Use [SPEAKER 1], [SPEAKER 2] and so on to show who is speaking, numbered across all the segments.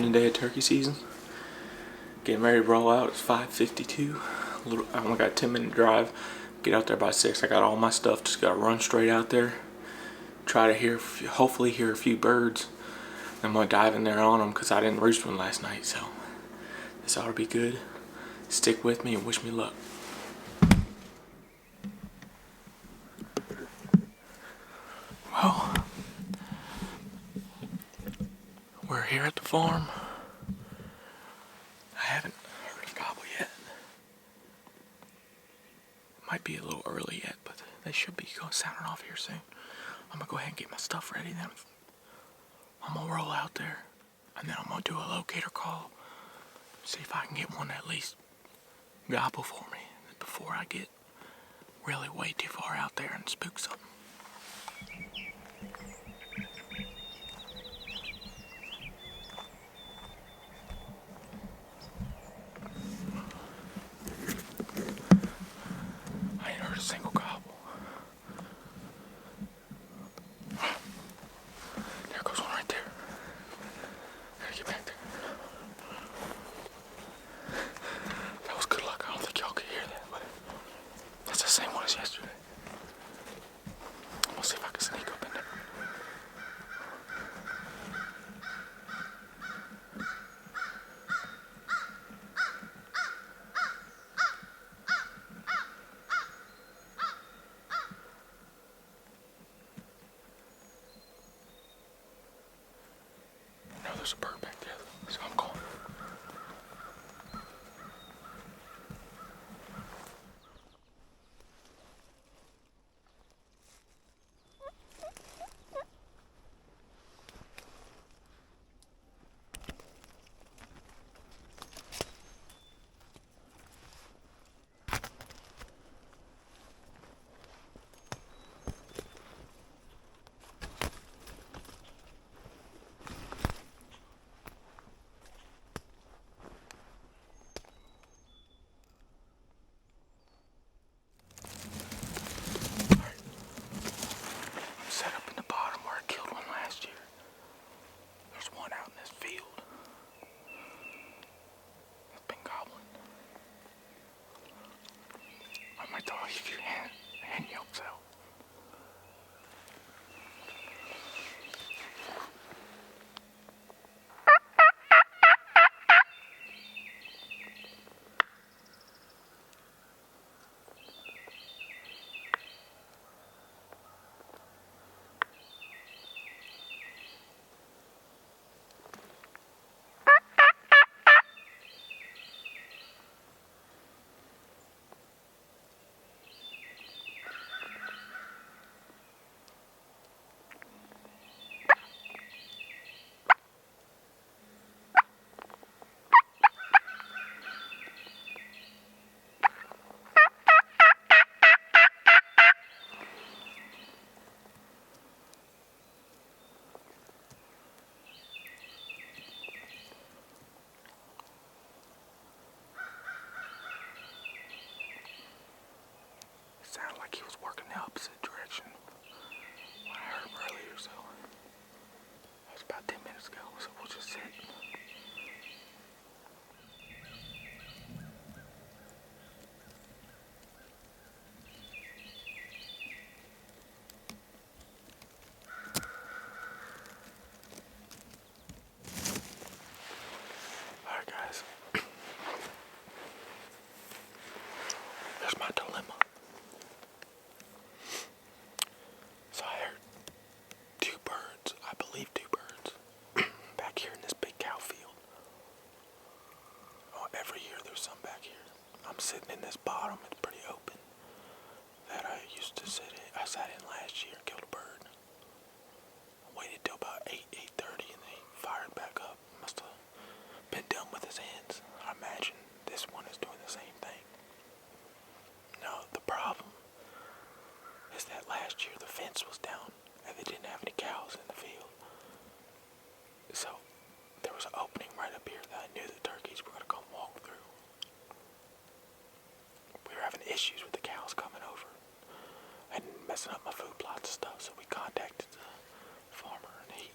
[SPEAKER 1] opening day of turkey season. Getting ready to roll out. It's 5:52. I only got a 10-minute drive. Get out there by 6. I got all my stuff. Just got to run straight out there. Try to hopefully hear a few birds. I'm going to dive in there on them because I didn't roost one last night. So this ought to be good. Stick with me and wish me luck. Well, we're here at the farm. I haven't heard a gobble yet. Might be a little early yet, but they should be sounding off here soon. I'm gonna go ahead and get my stuff ready then. I'm gonna roll out there and then I'm gonna do a locator call. See if I can get one to at least gobble for me before I get really way too far out there and spook something. I ain't heard a single gobble. There goes one right there. Gotta get back there. That was good luck. I don't think y'all could hear that, but that's the same one as yesterday. I'm gonna see if I can sneak up in there. No, there's a bird back there, so I'm going. Set up in the bottom where I killed one last year. There's one out in this field. It's been gobbling. I might throw a few hen yolks out. Sounded like he was working the opposite direction when I heard him earlier, so that was about 10 minutes ago, so we'll just sit. Alright guys, here's my dilemma. So I heard two birds, I believe two birds, back here in this big cow field. Oh, every year there's some back here. I'm sitting in this bottom, it's pretty open, that I used to sit in. I sat in last year, killed a bird. I waited till about 8:30 and they fired back up. Must have been done with his hens. I imagine this one is doing the same thing. No, the problem is that last year the fence was down and they didn't have any cows in the field. So there was an opening right up here that I knew the turkeys were going to come walk through. We were having issues with the cows coming over and messing up my food plots and stuff, so we contacted the farmer and he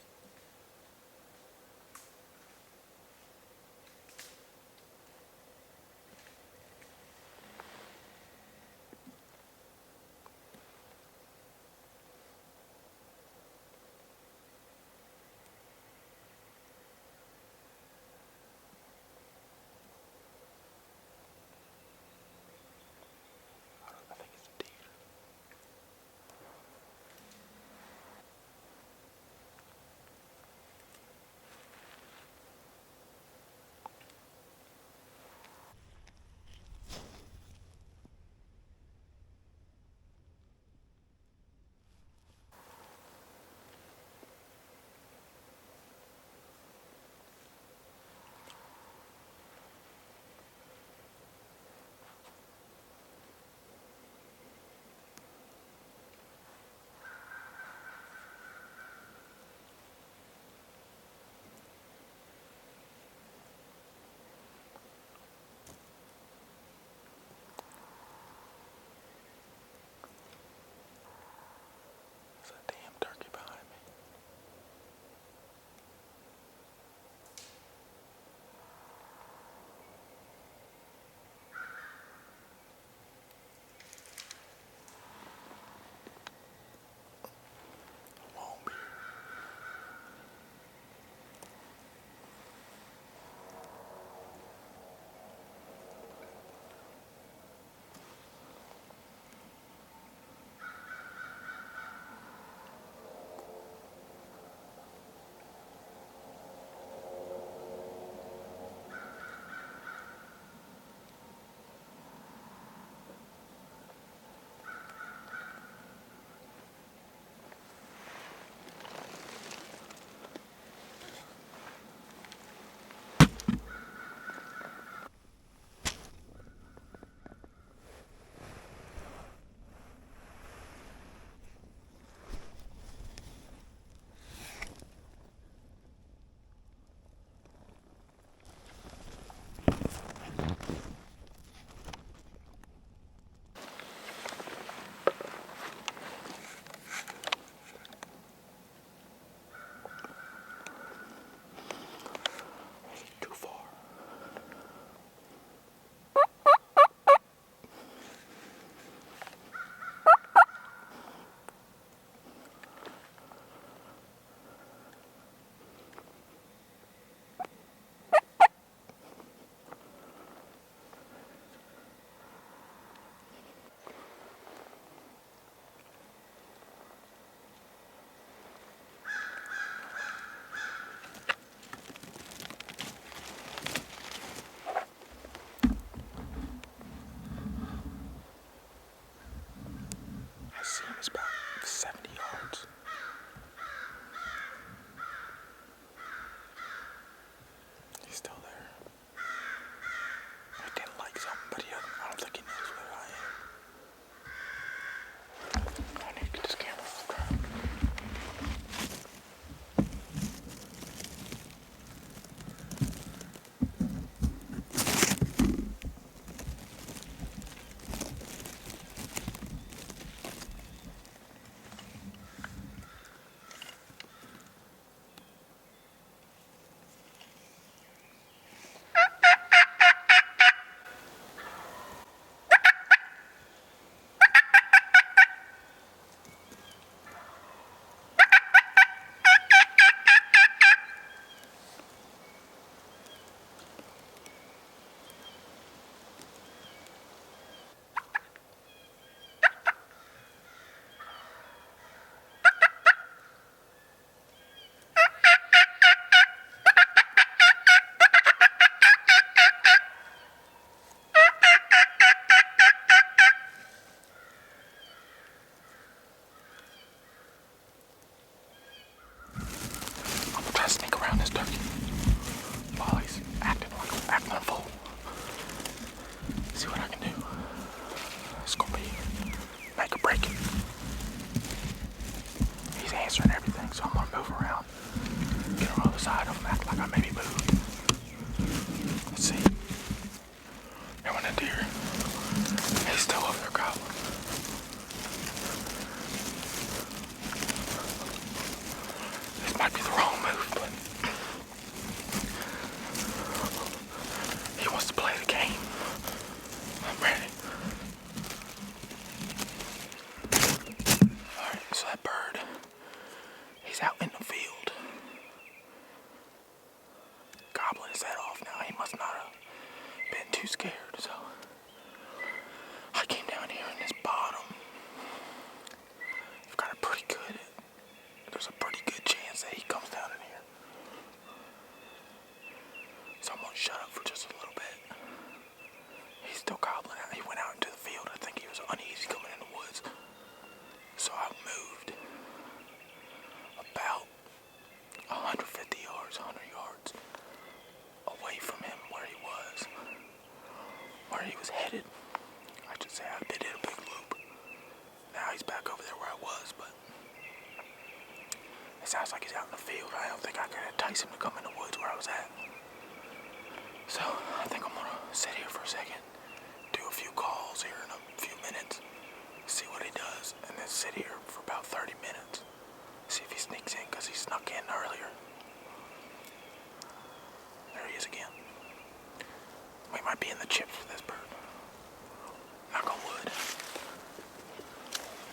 [SPEAKER 1] see him. He's about 70 yards. He's still there. I didn't like something, but I don't think he knows where I am. I need to get this camera off the ground. Try to sneak around this turkey while he's acting a fool. See what I can do. It's gonna be make or break it. He's answering everything, so I'm gonna move around, get on the other side of him, act like I maybe moved. Let's see. There went a deer. He's still over there gobbling. This might be the wrong move, but he wants to play the game. I'm ready. Alright, so that bird, he's out in the field, gobbling his head off now. He must not have been too scared, so I came down here in this bottom. I've got there's a pretty good chance that he comes down in here. So I'm gonna shut up for just a little bit. He's still gobbling out. He went out into the field. I think he was uneasy coming in the woods. So I moved about 150 yards, 100 yards away from him where he was headed. I should say I did a big loop. Now he's back over there where I was, but it sounds like he's out in the field. I don't think I could entice him to come in the woods where I was at. So I think I'm gonna sit here for a second, do a few calls here in a few minutes, see what he does, and then sit here for about 30 minutes. See if he sneaks in, because he snuck in earlier. There he is again. We might be in the chips for this bird. Knock on wood.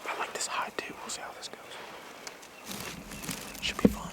[SPEAKER 1] I like this hide too. We'll see how this goes. Should be fun.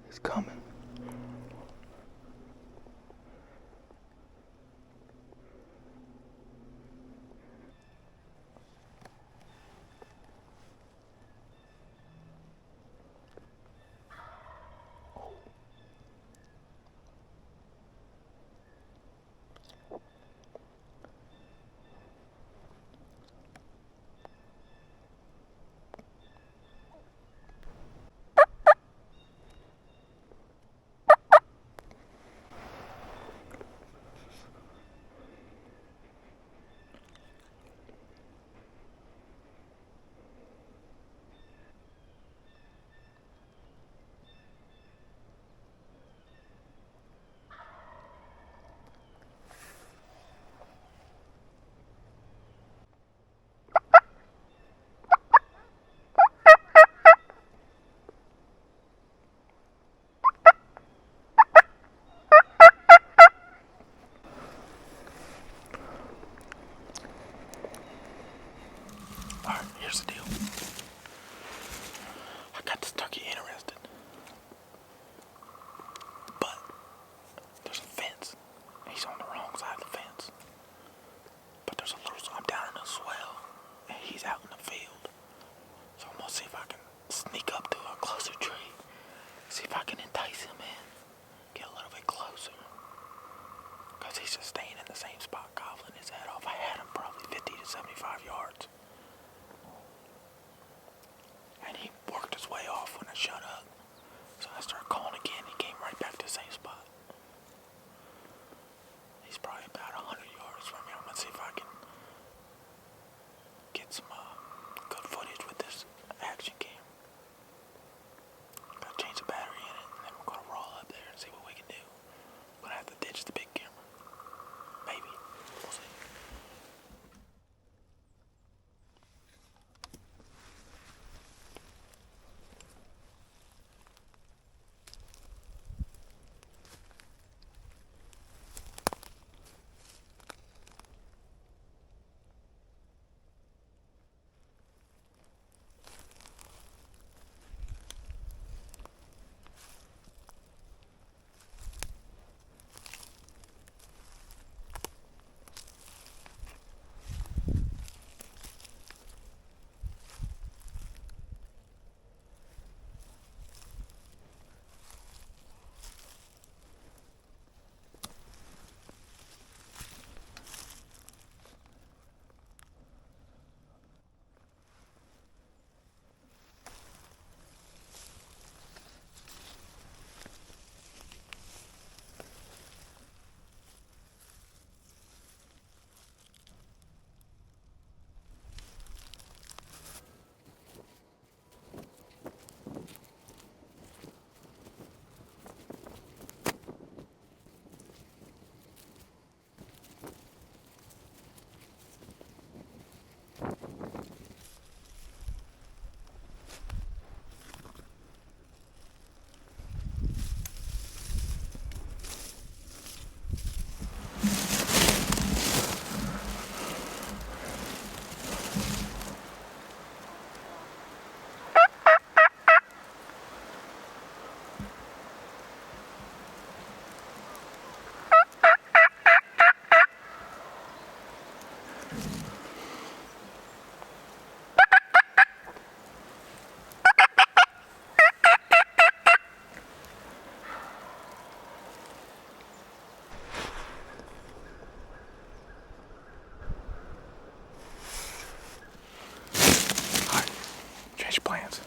[SPEAKER 1] He's coming. here's the deal. I got this turkey interested, but there's a fence. He's on the wrong side of the fence. But there's a little, I'm down in a swell, and he's out in the field. So I'm gonna see if I can sneak up to a closer tree, see if I can entice him in, get a little bit closer. Because he's just staying in the same spot, gobbling his head off. I had him probably 50 to 75 yards. And he worked his way off when I shut up. So I started calling again. He came right back to the same spot. He's probably about 100 yards from me. I'm going to see if I can get some good footage with this action cam. Got to change the battery in it, and then we're going to roll up there and see what we can do. I'm going to have to ditch the big camera. Maybe. We'll see. Plans.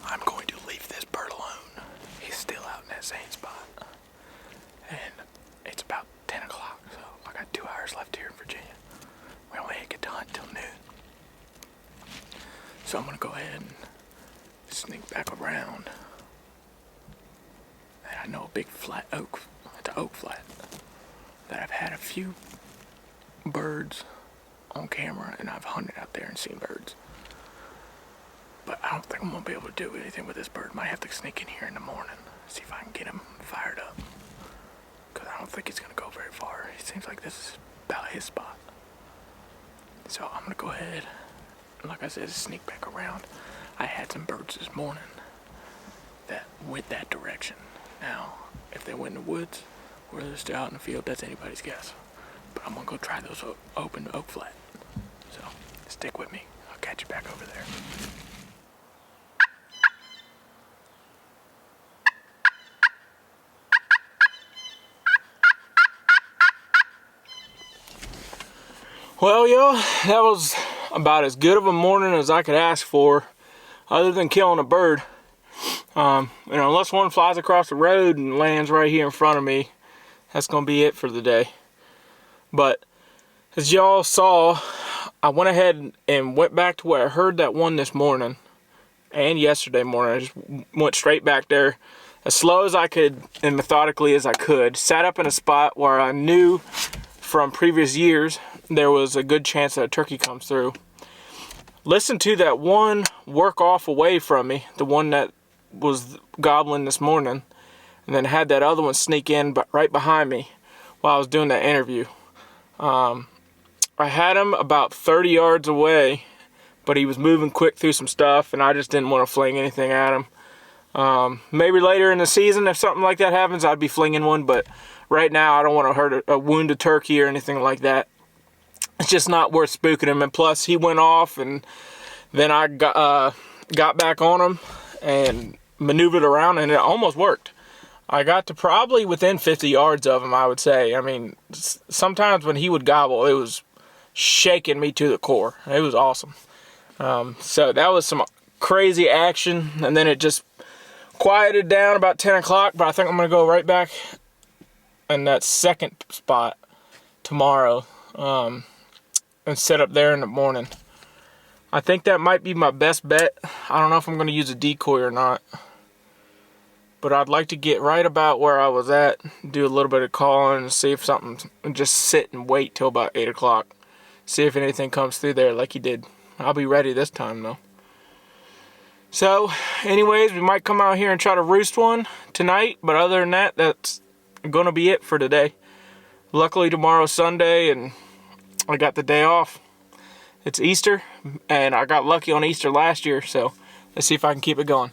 [SPEAKER 1] I'm going to leave this bird alone. He's still out in that same spot. And it's about 10 o'clock, so I got 2 hours left here in Virginia. We only get to hunt till noon. So I'm going to go ahead and sneak back around. And I know a big flat oak, it's an oak flat, that I've had a few birds on camera, and I've hunted out there and seen birds. But I don't think I'm going to be able to do anything with this bird. Might have to sneak in here in the morning, see if I can get him fired up. Because I don't think he's going to go very far. It seems like this is about his spot. So I'm going to go ahead and, like I said, sneak back around. I had some birds this morning that went that direction. Now, if they went in the woods or they're still out in the field, that's anybody's guess. But I'm going to go try those open oak flat. So stick with me. I'll catch you back over there. Well, y'all, that was about as good of a morning as I could ask for, other than killing a bird. Unless one flies across the road and lands right here in front of me, that's gonna be it for the day. But as y'all saw, I went ahead and went back to where I heard that one this morning and yesterday morning. I just went straight back there as slow as I could and methodically as I could. Sat up in a spot where I knew from previous years there was a good chance that a turkey comes through. Listen to that one work off away from me, the one that was gobbling this morning, and then had that other one sneak in but right behind me while I was doing that interview. I had him about 30 yards away
[SPEAKER 2] but he was moving quick through some stuff, and I just didn't want to fling anything at him. Maybe later in the season, if something like that happens, I'd be flinging one, but right now I don't want to hurt a wound a turkey or anything like that. It's just not worth spooking him. And plus, he went off, and then I got back on him and maneuvered around, and it almost worked. I got to probably within 50 yards of him, I would say. I mean, sometimes when he would gobble, it was shaking me to the core. It was awesome. So that was some crazy action, and then it just quieted down about 10 o'clock, but I think I'm going to go right back in that second spot tomorrow and set up there in the morning. I think that might be my best bet. I don't know if I'm going to use a decoy or not, but I'd like to get right about where I was at, do a little bit of calling and see if something, and just sit and wait till about 8 o'clock. See if anything comes through there like he did. I'll be ready this time though. So, anyways, we might come out here and try to roost one tonight, but other than that, that's going to be it for today. Luckily, tomorrow's Sunday, and I got the day off. It's Easter, and I got lucky on Easter last year, so let's see if I can keep it going.